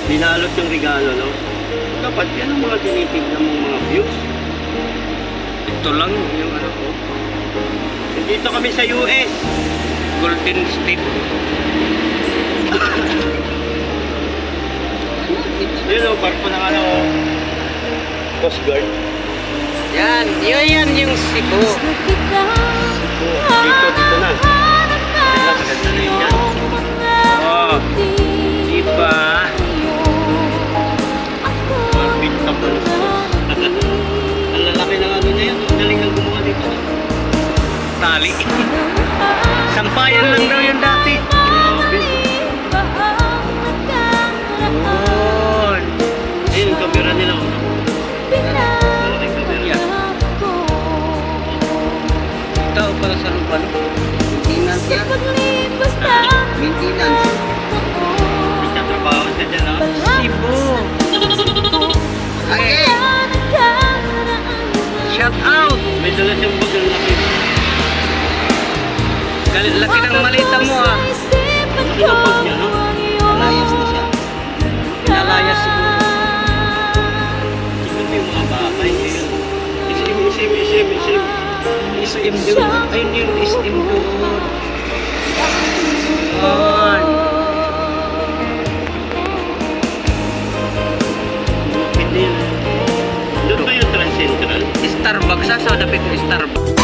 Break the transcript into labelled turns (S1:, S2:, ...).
S1: Dinalot yung regalo, no? Dapat yan ang mga tinitignan mong mga views. Ito lang yung ano ko. Dito kami sa US. Golden State. Yun o, barko ng ano, Coast Guard.
S2: Yan, yun yung Cebu.
S1: Dito na. Maganda na yun yan. Oh, diba? Orbit tapos. Ang lalaki ng ano niya yun. Ang galing ang gumawa dito. Tali. Sampayan lang daw yun dati. Yun. Ayun, yung camera nila. Malaking camera. Yan. Tao para sa lupa, no? Maintenance yan. Maintenance. Nagtatrabaho siya dyan, no? Cebu. Okay. Shout out. May dala siyang bagang laki. Laki ng malita mo, ah. Laki ng bag niya, no? Nalayas na siya. Nalayas siguro. Ito yung mga bakay ngayon. Isim. Isim doon. Ayun yung isim doon. Ayan. Doon ba yung Trans Central? Starbucks, sa dapit yung Starbucks.